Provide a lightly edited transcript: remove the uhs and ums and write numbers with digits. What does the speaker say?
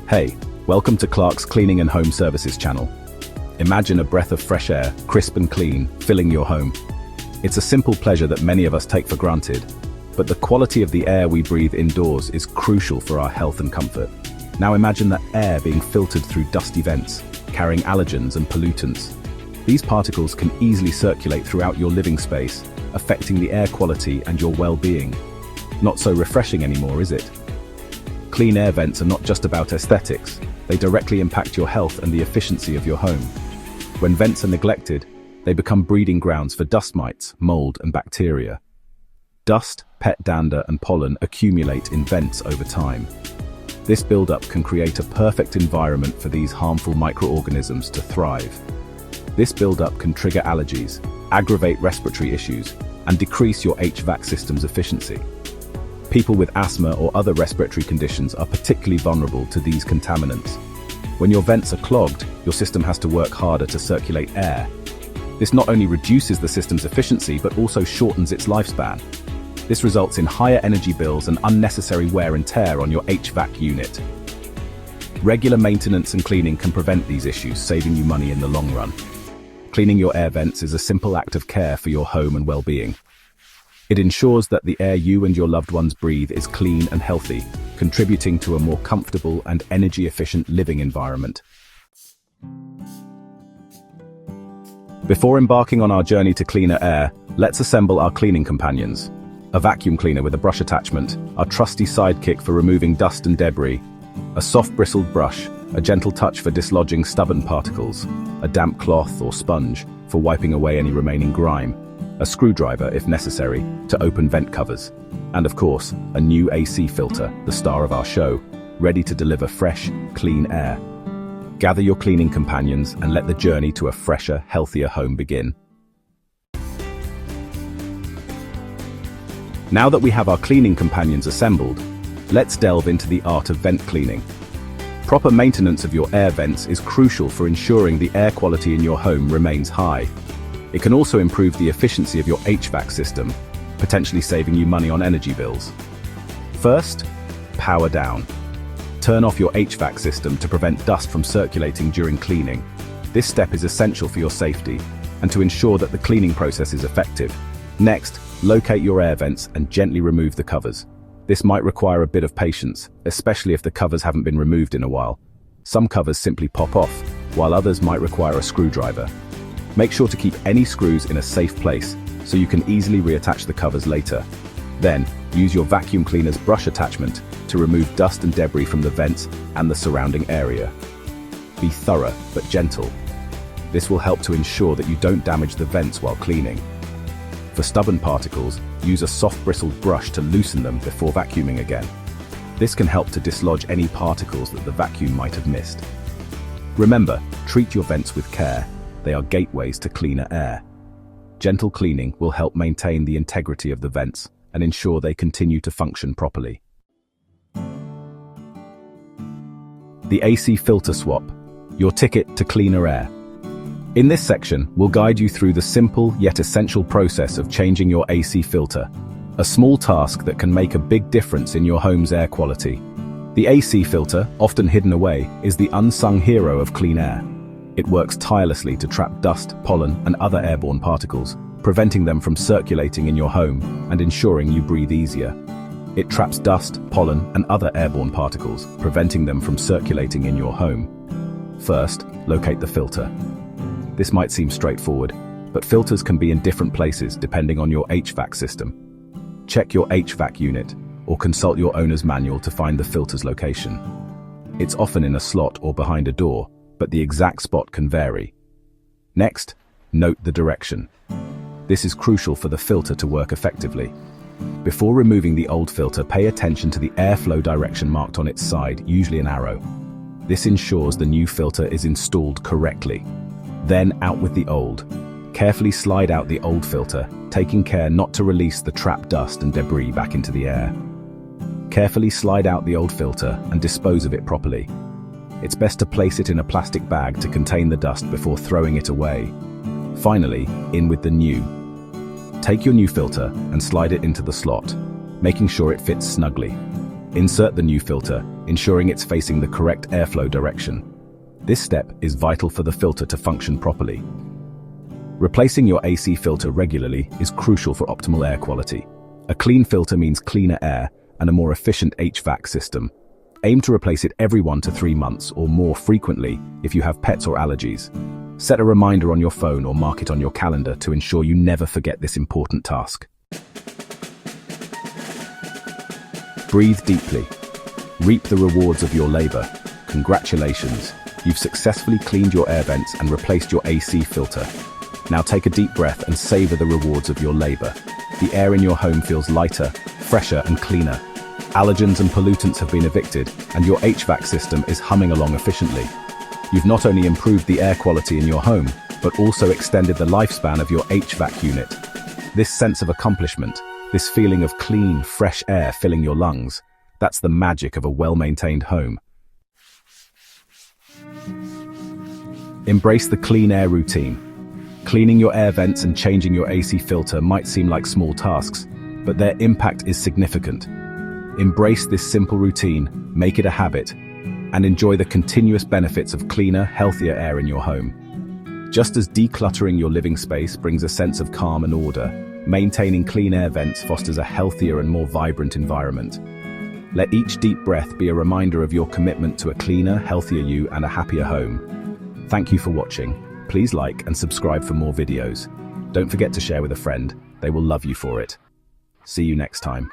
Hey, welcome to Clark's Cleaning and Home Services channel. Imagine a breath of fresh air, crisp and clean, filling your home. It's a simple pleasure that many of us take for granted, but the quality of the air we breathe indoors is crucial for our health and comfort. Now imagine that air being filtered through dusty vents, carrying allergens and pollutants. These particles can easily circulate throughout your living space, affecting the air quality and your well-being. Not so refreshing anymore, is it? Clean air vents are not just about aesthetics, they directly impact your health and the efficiency of your home. When vents are neglected, they become breeding grounds for dust mites, mold, and bacteria. Dust, pet dander, and pollen accumulate in vents over time. This buildup can create a perfect environment for these harmful microorganisms to thrive. This buildup can trigger allergies, aggravate respiratory issues, and decrease your HVAC system's efficiency. People with asthma or other respiratory conditions are particularly vulnerable to these contaminants. When your vents are clogged, your system has to work harder to circulate air. This not only reduces the system's efficiency, but also shortens its lifespan. This results in higher energy bills and unnecessary wear and tear on your HVAC unit. Regular maintenance and cleaning can prevent these issues, saving you money in the long run. Cleaning your air vents is a simple act of care for your home and well-being. It ensures that the air you and your loved ones breathe is clean and healthy, contributing to a more comfortable and energy-efficient living environment. Before embarking on our journey to cleaner air, let's assemble our cleaning companions. A vacuum cleaner with a brush attachment, our trusty sidekick for removing dust and debris, a soft bristled brush, a gentle touch for dislodging stubborn particles, a damp cloth or sponge for wiping away any remaining grime, a screwdriver, if necessary, to open vent covers, and of course, a new AC filter, the star of our show, ready to deliver fresh, clean air. Gather your cleaning companions and let the journey to a fresher, healthier home begin. Now that we have our cleaning companions assembled, let's delve into the art of vent cleaning. Proper maintenance of your air vents is crucial for ensuring the air quality in your home remains high. It can also improve the efficiency of your HVAC system, potentially saving you money on energy bills. First, power down. Turn off your HVAC system to prevent dust from circulating during cleaning. This step is essential for your safety and to ensure that the cleaning process is effective. Next, locate your air vents and gently remove the covers. This might require a bit of patience, especially if the covers haven't been removed in a while. Some covers simply pop off, while others might require a screwdriver. Make sure to keep any screws in a safe place so you can easily reattach the covers later. Then, use your vacuum cleaner's brush attachment to remove dust and debris from the vents and the surrounding area. Be thorough but gentle. This will help to ensure that you don't damage the vents while cleaning. For stubborn particles, use a soft bristled brush to loosen them before vacuuming again. This can help to dislodge any particles that the vacuum might have missed. Remember, treat your vents with care. They are gateways to cleaner air. Gentle cleaning will help maintain the integrity of the vents and ensure they continue to function properly. The AC filter swap, your ticket to cleaner air. In this section, we'll guide you through the simple yet essential process of changing your AC filter, a small task that can make a big difference in your home's air quality. The AC filter, often hidden away, is the unsung hero of clean air. It works tirelessly to trap dust, pollen, and other airborne particles, preventing them from circulating in your home and ensuring you breathe easier. It traps dust, pollen, and other airborne particles, preventing them from circulating in your home. First, locate the filter. This might seem straightforward, but filters can be in different places depending on your HVAC system. Check your HVAC unit or consult your owner's manual to find the filter's location. It's often in a slot or behind a door, but the exact spot can vary. Next, note the direction. This is crucial for the filter to work effectively. Before removing the old filter, pay attention to the airflow direction marked on its side, usually an arrow. This ensures the new filter is installed correctly. Then out with the old. Carefully slide out the old filter, taking care not to release the trapped dust and debris back into the air. Carefully slide out the old filter and dispose of it properly. It's best to place it in a plastic bag to contain the dust before throwing it away. Finally, in with the new. Take your new filter and slide it into the slot, making sure it fits snugly. Insert the new filter, ensuring it's facing the correct airflow direction. This step is vital for the filter to function properly. Replacing your AC filter regularly is crucial for optimal air quality. A clean filter means cleaner air and a more efficient HVAC system. Aim to replace it every 1 to 3 months or more frequently if you have pets or allergies. Set a reminder on your phone or mark it on your calendar to ensure you never forget this important task. Breathe deeply. Reap the rewards of your labor. Congratulations, you've successfully cleaned your air vents and replaced your AC filter. Now take a deep breath and savor the rewards of your labor. The air in your home feels lighter, fresher and cleaner. Allergens and pollutants have been evicted, and your HVAC system is humming along efficiently. You've not only improved the air quality in your home, but also extended the lifespan of your HVAC unit. This sense of accomplishment, this feeling of clean, fresh air filling your lungs, that's the magic of a well-maintained home. Embrace the clean air routine. Cleaning your air vents and changing your AC filter might seem like small tasks, but their impact is significant. Embrace this simple routine, make it a habit, and enjoy the continuous benefits of cleaner, healthier air in your home. Just as decluttering your living space brings a sense of calm and order, maintaining clean air vents fosters a healthier and more vibrant environment. Let each deep breath be a reminder of your commitment to a cleaner, healthier you and a happier home. Thank you for watching. Please like and subscribe for more videos. Don't forget to share with a friend. They will love you for it. See you next time.